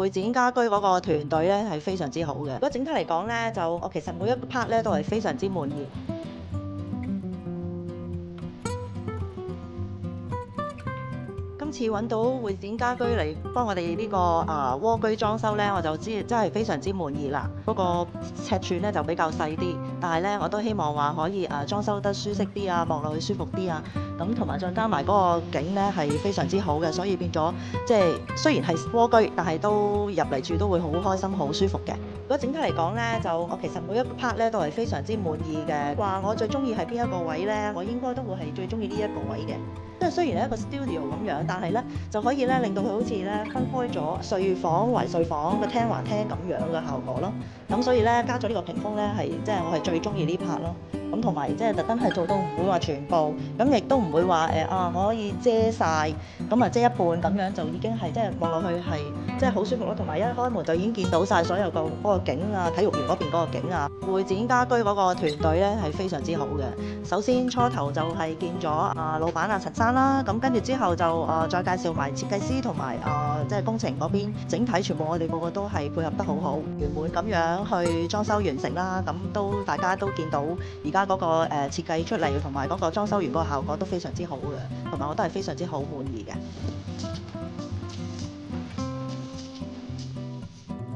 會展家居嗰個團隊咧係非常之好嘅。如果整體嚟講咧，就我其實每一個 part 咧都係非常之滿意。今次揾到會展家居嚟幫我哋呢個蝸居裝修咧，我就真係非常之滿意啦。嗰個尺寸咧就比較細啲，但係咧我都希望話可以裝修得舒適啲啊，望落去舒服啲啊。咁同埋再加埋嗰個景咧係非常之好嘅，所以變咗即係雖然係蝸居，但係都入嚟住都會好開心、好舒服嘅。如果整體嚟講咧，就我其實每一個 part 咧都係非常之滿意嘅。話我最中意係邊一個位咧？我應該都會係最中意呢一個位嘅。即係雖然係一個 studio 咁樣，但係咧就可以咧令到佢好似咧分開咗睡房還睡房，個廳還廳咁樣嘅效果咯。咁所以咧加咗呢個屏風咧係即係我係最中意呢 part 咯。咁同埋即係特登係做到唔會話全部，咁亦都唔會話我可以遮晒，咁遮一半咁樣就已經係即係望落去係即係好舒服咯。同埋一開門就已經見到晒所有嗰個景啊，體育園嗰邊嗰個景啊。會展家居嗰個團隊咧係非常之好嘅。首先初頭就係見咗老闆陳生啦，咁跟住之後就再介紹埋設計師同埋即係工程嗰邊，整體全部我哋個個都係配合得好好，圓滿咁樣去裝修完成啦。咁都大家都見到而家嗰個設計出嚟，同埋嗰個裝修完嗰個效果都非常之好嘅，同埋我都係非常之好滿意嘅。